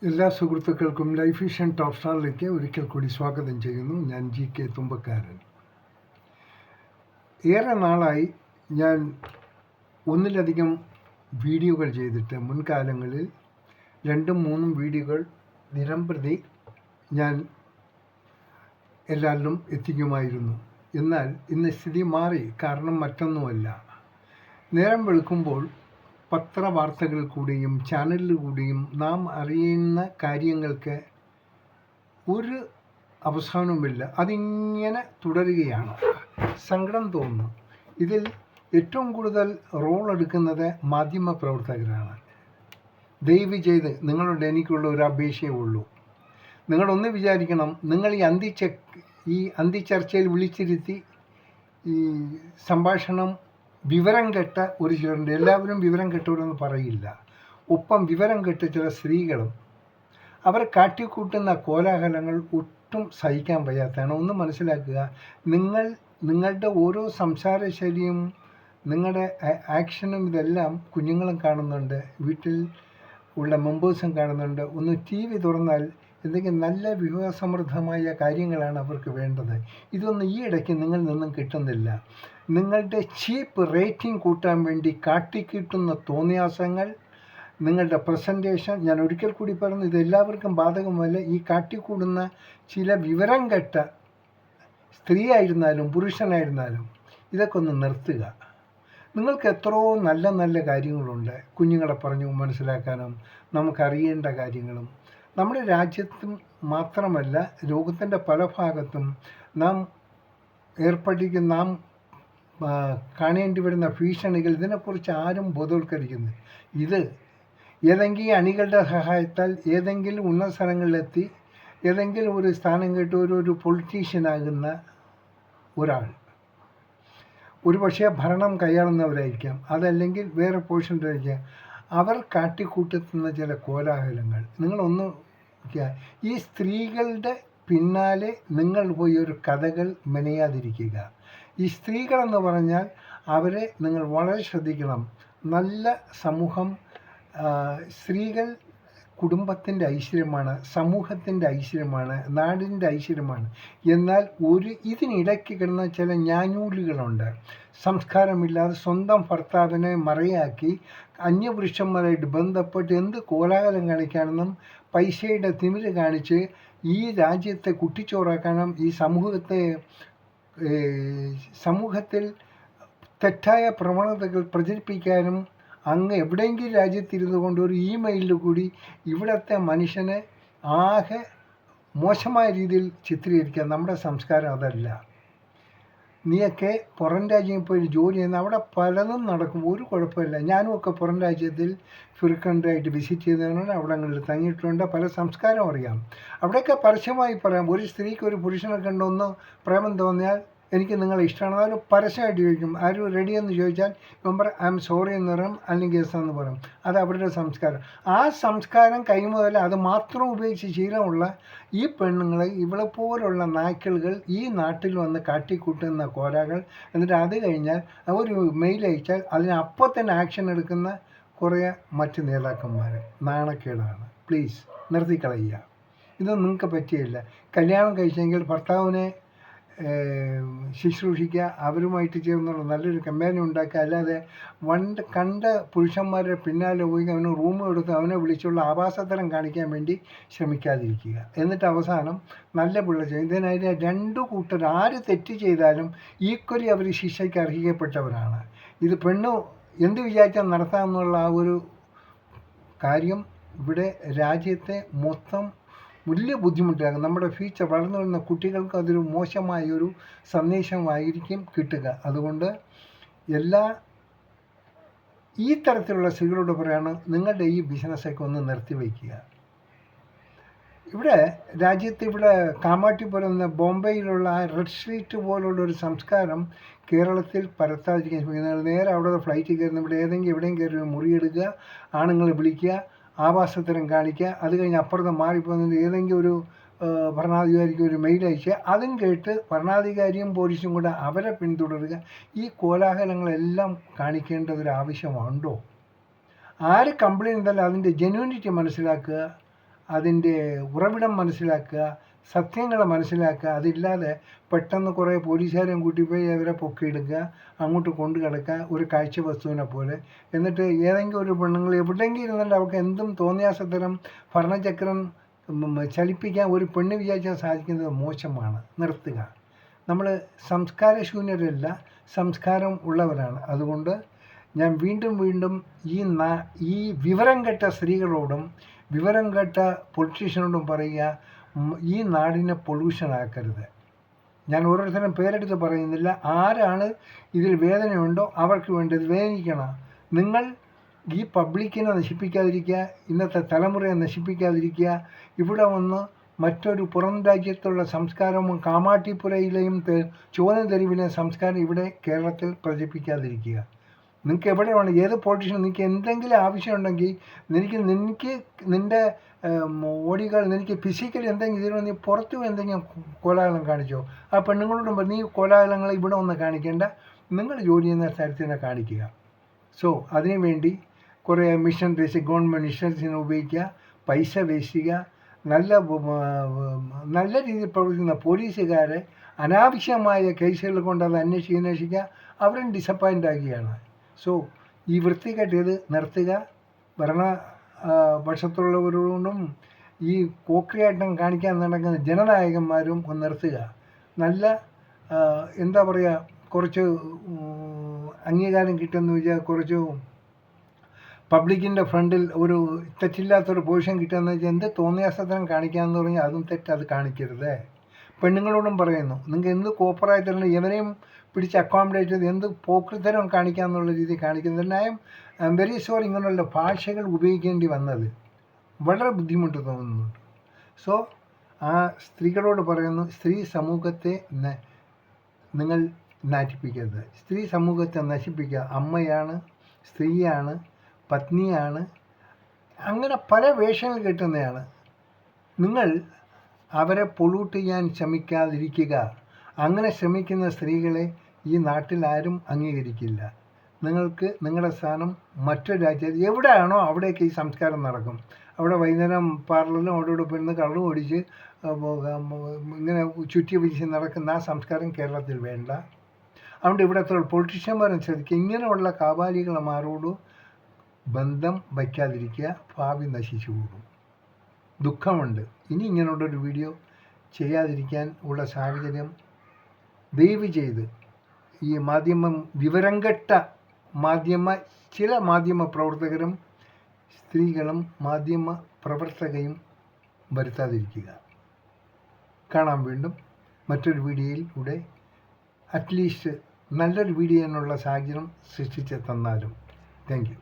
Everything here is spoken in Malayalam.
എല്ലാ സുഹൃത്തുക്കൾക്കും ലൈഫ് വിഷൻ ടോപ്പ് സ്റ്റാറിലേക്ക് ഒരിക്കൽ കൂടി സ്വാഗതം ചെയ്യുന്നു. ഞാൻ GK തുമ്പക്കാരൻ. ഏറെ നാളായി ഞാൻ ഒന്നിലധികം വീഡിയോകൾ ചെയ്തിട്ട് മുൻകാലങ്ങളിൽ 2-3 വീഡിയോകൾ നിരമ്പ്രതി ഞാൻ എല്ലാവരിലും എത്തിക്കുമായിരുന്നു. എന്നാൽ ഇന്ന് സ്ഥിതി മാറി. കാരണം മറ്റൊന്നുമല്ല, നേരം വെളുക്കുമ്പോൾ പത്രവാർത്തകളിൽ കൂടിയും ചാനലിൽ കൂടിയും നാം അറിയുന്ന കാര്യങ്ങൾക്ക് ഒരു അവസാനവുമില്ല. അതിങ്ങനെ തുടരുകയാണ്. സങ്കടം തോന്നുന്നു. ഇതിൽ ഏറ്റവും കൂടുതൽ റോൾ എടുക്കുന്നത് മാധ്യമപ്രവർത്തകരാണ്. ദയവ് ചെയ്ത് നിങ്ങളോട് എനിക്കുള്ള ഒരു അപേക്ഷയേ ഉള്ളൂ. നിങ്ങളൊന്ന് വിചാരിക്കണം, നിങ്ങൾ ഈ അന്തിച്ചർച്ചയിൽ വിളിച്ചിരുത്തി ഈ സംഭാഷണം വിവരം കെട്ട ഒരു ചിലരുണ്ട്. എല്ലാവരും വിവരം കെട്ടവരെന്ന് പറയില്ല. ഒപ്പം വിവരം കെട്ട ചില സ്ത്രീകളും അവർ കാട്ടിക്കൂട്ടുന്ന കോലാഹലങ്ങൾ ഒട്ടും സഹിക്കാൻ വയ്യാത്തതാണ്. ഒന്ന് മനസ്സിലാക്കുക, നിങ്ങളുടെ ഓരോ സംസാര ശൈലിയും നിങ്ങളുടെ ആക്ഷനും ഇതെല്ലാം കുഞ്ഞുങ്ങളും കാണുന്നുണ്ട്, വീട്ടിൽ ഉള്ള മെമ്പേഴ്സും കാണുന്നുണ്ട്. ഒന്ന് TV തുറന്നാൽ എന്തെങ്കിലും നല്ല വിഭവസമൃദ്ധമായ കാര്യങ്ങളാണ് അവർക്ക് വേണ്ടത്. ഇതൊന്നും ഈ ഇടയ്ക്ക് നിങ്ങളിൽ നിന്നും കിട്ടുന്നില്ല. നിങ്ങളുടെ ചീപ്പ് റേറ്റിംഗ് കൂട്ടാൻ വേണ്ടി കാട്ടിക്കിട്ടുന്ന തോന്നിയാസങ്ങൾ, നിങ്ങളുടെ പ്രസൻറ്റേഷൻ, ഞാൻ ഒരിക്കൽ കൂടി പറഞ്ഞു, ഇത് എല്ലാവർക്കും ബാധകമല്ല. ഈ കാട്ടിക്കൂടുന്ന ചില വിവരം കെട്ട സ്ത്രീ ആയിരുന്നാലും പുരുഷനായിരുന്നാലും ഇതൊക്കെ ഒന്ന് നിർത്തുക. നിങ്ങൾക്ക് എത്രയോ നല്ല നല്ല കാര്യങ്ങളുണ്ട് കുഞ്ഞുങ്ങളെ പറഞ്ഞു മനസ്സിലാക്കാനും നമുക്കറിയേണ്ട കാര്യങ്ങളും. നമ്മുടെ രാജ്യത്തും മാത്രമല്ല, ലോകത്തിൻ്റെ പല ഭാഗത്തും നാം കാണേണ്ടി വരുന്ന ഭീഷണികൾ, ഇതിനെക്കുറിച്ച് ആരും ബോധവൽക്കരിക്കുന്നു. ഇത് ഏതെങ്കിലും അണികളുടെ സഹായത്താൽ ഏതെങ്കിലും ഉന്നത സ്ഥലങ്ങളിലെത്തി ഏതെങ്കിലും ഒരു സ്ഥാനം കേട്ട് ഒരു പൊളിറ്റീഷ്യനാകുന്ന ഒരാൾ, ഒരു പക്ഷേ ഭരണം കൈയാളുന്നവരായിരിക്കാം, അതല്ലെങ്കിൽ വേറെ പൊസിഷനിലായിരിക്കാം, അവർ കാട്ടിക്കൂട്ടുന്ന ചില കോലാഹലങ്ങൾ നിങ്ങളൊന്ന്. ഈ സ്ത്രീകളുടെ പിന്നാലെ നിങ്ങൾ പോയി ഒരു കഥകൾ മെനയാതിരിക്കുക. ഈ സ്ത്രീകളെന്ന് പറഞ്ഞാൽ അവരെ നിങ്ങൾ വളരെ ശ്രദ്ധിക്കണം. നല്ല സമൂഹം, സ്ത്രീകൾ കുടുംബത്തിൻ്റെ ഐശ്വര്യമാണ്, സമൂഹത്തിൻ്റെ ഐശ്വര്യമാണ്, നാടിൻ്റെ ഐശ്വര്യമാണ്. എന്നാൽ ഇതിനിടയ്ക്ക് കിടന്ന ചില ഞാഞ്ഞൂലുകളുണ്ട്. സംസ്കാരമില്ലാതെ സ്വന്തം ഭർത്താവിനെ മറയാക്കി അന്യപുരുഷന്മാരായിട്ട് ബന്ധപ്പെട്ട് എന്ത് കോലാഹലം കാണിക്കാനെന്നും പൈസയുടെ തിമിര് കാണിച്ച് ഈ രാജ്യത്തെ കുട്ടിച്ചോറാക്കാനും ഈ സമൂഹത്തിൽ തെറ്റായ പ്രവണതകൾ പ്രചരിപ്പിക്കാനും അങ്ങ് എവിടെയെങ്കിലും രാജ്യത്തിരുന്നു കൊണ്ട് ഒരു ഇമെയിലിൽ കൂടി ഇവിടുത്തെ മനുഷ്യനെ ആകെ മോശമായ രീതിയിൽ ചിത്രീകരിക്കുക. നമ്മുടെ സംസ്കാരം അതല്ല. നീയൊക്കെ പുറം രാജ്യം പോയി ജോലി ചെയ്യുന്ന അവിടെ പലതും നടക്കും, ഒരു കുഴപ്പമില്ല. ഞാനും ഒക്കെ പുറം രാജ്യത്തിൽ ഫ്രീക്വൻ്റായിട്ട് വിസിറ്റ് ചെയ്തതുകൊണ്ട് അവിടങ്ങളിൽ തങ്ങിയിട്ടുണ്ട്, പല സംസ്കാരം അറിയാം. അവിടെയൊക്കെ പരസ്യമായി പറയാം. ഒരു സ്ത്രീക്ക് ഒരു പുരുഷനെ കണ്ടൊന്ന് പ്രേമം തോന്നിയാൽ എനിക്ക് നിങ്ങളെ ഇഷ്ടമാണ്, അതിൽ പരസ്യമായിട്ട് ചോദിക്കും. ആരും റെഡിയെന്ന് ചോദിച്ചാൽ മെമ്പർ ഐ എം സോറി എന്ന് പറയും, അല്ലെങ്കിൽ യെസ് എന്ന് പറയും. അത് അവരുടെ സംസ്കാരം. ആ സംസ്കാരം കൈമുതൽ അത് മാത്രം ഉപയോഗിച്ച് ശീലമുള്ള ഈ പെണ്ണുങ്ങളെ, ഇവളെ പോലുള്ള നായ്ക്കളുകൾ ഈ നാട്ടിൽ വന്ന് കാട്ടിക്കൂട്ടുന്ന കോരാകൾ, എന്നിട്ട് അത് കഴിഞ്ഞാൽ ഒരു മെയിൽ അയച്ചാൽ അതിന് അപ്പോൾ തന്നെ ആക്ഷൻ എടുക്കുന്ന കുറേ മറ്റ് നേതാക്കന്മാർ. നാണക്കേടാണ്. പ്ലീസ് നിർത്തിക്കളയുക. ഇതൊന്നും നിങ്ങൾക്ക് പറ്റിയില്ല. കല്യാണം കഴിച്ചെങ്കിൽ ഭർത്താവിനെ ശുശ്രൂഷിക്കുക, അവരുമായിട്ട് ചേർന്നുള്ള നല്ലൊരു കമ്പാനി ഉണ്ടാക്കുക. അല്ലാതെ കണ്ട പുരുഷന്മാരുടെ പിന്നാലെ പോയി അവന് റൂം എടുത്ത് അവനെ വിളിച്ചുള്ള ആഭാസത്തരം കാണിക്കാൻ വേണ്ടി ശ്രമിക്കാതിരിക്കുക. എന്നിട്ട് അവസാനം നല്ല പിള്ള ചെയ്യും. ഇതിനായിട്ട് 2 കൂട്ടർ ആര് തെറ്റ് ചെയ്താലും ഈക്വലി അവർ ശിക്ഷയ്ക്ക് അർഹിക്കപ്പെട്ടവരാണ്. ഇത് പെണ്ണ് എന്ത് വിചാരിച്ചാൽ നടത്താമെന്നുള്ള ആ ഒരു കാര്യം ഇവിടെ രാജ്യത്തെ മൊത്തം വലിയ ബുദ്ധിമുട്ടാകും. നമ്മുടെ ഫ്യൂച്ചർ വളർന്നു വരുന്ന കുട്ടികൾക്ക് അതൊരു മോശമായൊരു സന്ദേശമായിരിക്കും കിട്ടുക. അതുകൊണ്ട് ഈ തരത്തിലുള്ള സ്ത്രീകളോട് പറയാണ്, നിങ്ങളുടെ ഈ ബിസിനസ്സൊക്കെ ഒന്ന് നിർത്തിവയ്ക്കുക. ഇവിടെ കാമാട്ടി പോലെ ബോംബെയിലുള്ള റെഡ് സ്ട്രീറ്റ് പോലുള്ള ഒരു സംസ്കാരം കേരളത്തിൽ പരത്താതിരിക്കാൻ ശ്രമിക്കുന്നത്. നേരെ അവിടെ ഫ്ലൈറ്റിൽ കയറുന്ന എവിടെയും കയറി മുറിയെടുക്കുക, ആണുങ്ങളെ വിളിക്കുക, ആഭാസത്തരം കാണിക്കുക. അത് കഴിഞ്ഞ് അപ്പുറത്ത് മാറിപ്പോകുന്നത് ഏതെങ്കിലും ഒരു ഭരണാധികാരിക്ക് ഒരു മെയിൽ അയച്ച് അതും കേട്ട് ഭരണാധികാരിയും പോലീസും കൂടെ അവരെ പിന്തുടരുക. ഈ കോലാഹലങ്ങളെല്ലാം കാണിക്കേണ്ടതൊരു ആവശ്യമുണ്ടോ? ആര് കംപ്ലയിൻ്റ് ഉണ്ടല്ലോ അതിൻ്റെ ജെന്യൂനിറ്റി മനസ്സിലാക്കുക. അതിൻ്റെ ഉറവിടം മനസ്സിലാക്കുക, സത്യങ്ങൾ മനസ്സിലാക്കുക. അതില്ലാതെ പെട്ടെന്ന് കുറേ പോലീസുകാരെയും കൂട്ടിപ്പോയി അവരെ പൊക്കിയെടുക്കുക, അങ്ങോട്ട് കൊണ്ടു കിടക്കുക ഒരു കാഴ്ച വസ്തുവിനെ പോലെ. എന്നിട്ട് ഏതെങ്കിലും ഒരു പെണ്ണുങ്ങൾ എവിടെയെങ്കിലും ഇരുന്നിട്ട് അവർക്ക് എന്തും തോന്നിയാസത്തരം ഭരണചക്രം ചലിപ്പിക്കാൻ ഒരു പെണ്ണ് വിചാരിച്ചാൽ സാധിക്കുന്നത് മോശമാണ്. നിർത്തുക. നമ്മൾ സംസ്കാരശൂന്യരല്ല, സംസ്കാരം ഉള്ളവരാണ്. അതുകൊണ്ട് ഞാൻ വീണ്ടും ഈ വിവരം കെട്ട സ്ത്രീകളോടും വിവരം കെട്ട പൊളിറ്റീഷ്യനോടും പറയുക, ഈ നാടിനെ പൊള്യൂഷൻ ആക്കരുത്. ഞാൻ ഓരോരുത്തരും പേരെടുത്ത് പറയുന്നില്ല. ആരാണ് ഇതിൽ വേദനയുണ്ടോ അവർക്ക് വേണ്ടത് വേദനിക്കണം. നിങ്ങൾ ഈ പബ്ലിക്കിനെ നശിപ്പിക്കാതിരിക്കുക, ഇന്നത്തെ തലമുറയെ നശിപ്പിക്കാതിരിക്കുക. ഇവിടെ വന്ന് മറ്റൊരു പുറം രാജ്യത്തുള്ള സംസ്കാരവും കാമാട്ടിപ്പുരയിലെയും ചുവന്ന തെരുവിലെയും സംസ്കാരം ഇവിടെ കേരളത്തിൽ പ്രചരിപ്പിക്കാതിരിക്കുക. നിങ്ങൾക്ക് എവിടെ വേണം, ഏത് പൊളിറ്റീഷ്യൻ നിങ്ങൾക്ക് എന്തെങ്കിലും ആവശ്യമുണ്ടെങ്കിൽ നിനക്ക് നിൻ്റെ ഓടികൾ നിനക്ക് ഫിസിക്കലി എന്തെങ്കിലും ഇതിന് നീ പുറത്തു എന്തെങ്കിലും കോലാഹലം കാണിച്ചോ, ആ പെണ്ണുങ്ങളോടും നീ കോലാഹലങ്ങൾ ഇവിടെ ഒന്ന് കാണിക്കേണ്ട, നിങ്ങൾ ജോലി ചെയ്യുന്ന സ്ഥലത്തിനെ കാണിക്കുക. സോ അതിനുവേണ്ടി കുറേ മിഷണറീസ്, ഗവൺമെൻറ് മിഷണറീസിനെ ഉപയോഗിക്കുക, പൈസ വേസ്റ്റുക. നല്ല രീതിയിൽ പ്രവർത്തിക്കുന്ന പോലീസുകാരെ അനാവശ്യമായ കേസുകൾ കൊണ്ട് അത് അന്വേഷിക്കുക, അവരും ഡിസപ്പോയിൻ്റ് ആകുകയാണ്. സോ ഈ വൃത്തികെട്ട് ഇത് നിർത്തുക. ഭരണപക്ഷത്തുള്ളവരോടും ഈ കോക്രിയാട്ടം കാണിക്കാൻ നടക്കുന്ന ജനനായകന്മാരും ഒന്ന് നിർത്തുക. നല്ല എന്താ പറയുക, കുറച്ച് അംഗീകാരം കിട്ടുമെന്ന് വെച്ചാൽ കുറച്ച് പബ്ലിക്കിൻ്റെ ഫ്രണ്ടിൽ ഒരു തെറ്റില്ലാത്തൊരു പൊസിഷൻ കിട്ടുകയെന്ന് വെച്ചാൽ എന്ത് തോന്നിയാസത്തരം കാണിക്കാമെന്ന് പറഞ്ഞാൽ അതും തെറ്റ്, അത് കാണിക്കരുത്. പെണ്ണുങ്ങളോടും പറയുന്നു, നിങ്ങൾക്ക് എന്ത് കോപ്പറായി തരണം, ഇവരെയും പിടിച്ച് അക്കോമഡേറ്റ് ചെയ്ത് എന്ത് പോക്കൃത്തരം കാണിക്കാമെന്നുള്ള രീതി കാണിക്കുന്നത്. ഐ എം വെരി സോറി ഇങ്ങനെയുള്ള ഭാഷകൾ ഉപയോഗിക്കേണ്ടി വന്നത് വളരെ ബുദ്ധിമുട്ട് തോന്നുന്നുണ്ട്. സോ ആ സ്ത്രീകളോട് പറയുന്നു, സ്ത്രീ സമൂഹത്തെ നിങ്ങൾ നാറ്റിപ്പിക്കരുത്. സ്ത്രീ സമൂഹത്തെ നശിപ്പിക്കുക. അമ്മയാണ്, സ്ത്രീയാണ്, പത്നിയാണ്, അങ്ങനെ പല വേഷങ്ങൾ കിട്ടുന്നതാണ്. നിങ്ങൾ അവരെ പൊള്യൂട്ട് ചെയ്യാൻ ശ്രമിക്കാതിരിക്കുക. അങ്ങനെ ശ്രമിക്കുന്ന സ്ത്രീകളെ ഈ നാട്ടിൽ ആരും അംഗീകരിക്കില്ല. നിങ്ങൾക്ക് നിങ്ങളുടെ സ്ഥാനം മറ്റൊരു രാജ്യത്ത് എവിടെയാണോ അവിടേക്ക് ഈ സംസ്കാരം നടക്കും. അവിടെ വൈകുന്നേരം പാർലറിലും അവിടെ പെണ്ണ് കള്ളു ഓടിച്ച് ഇങ്ങനെ ചുറ്റി പിടിച്ച് നടക്കുന്ന ആ സംസ്കാരം കേരളത്തിൽ വേണ്ട. അതുകൊണ്ട് ഇവിടുത്തെ പൊളിറ്റീഷ്യന്മാരും ശ്രദ്ധിക്കുക, ഇങ്ങനെയുള്ള കാബാലികളമാരോട് ബന്ധം വയ്ക്കാതിരിക്കുക, ഭാവി നശിച്ചു പോകും. ദുഃഖമുണ്ട്. ഇനി ഇങ്ങനെയുള്ളൊരു വീഡിയോ ചെയ്യാതിരിക്കാൻ ഉള്ള സാഹചര്യം ദയവ് ചെയ്ത് ഈ വിവരം കെട്ട ചില മാധ്യമ പ്രവർത്തകരും സ്ത്രീകളും മാധ്യമ പ്രവർത്തകയും വരുത്താതിരിക്കുക. കാണാം വീണ്ടും മറ്റൊരു വീഡിയോയിലൂടെ. അറ്റ്ലീസ്റ്റ് നല്ലൊരു വീഡിയോ എന്നുള്ള സാഹചര്യം സൃഷ്ടിച്ച് തന്നാലും. Thank you.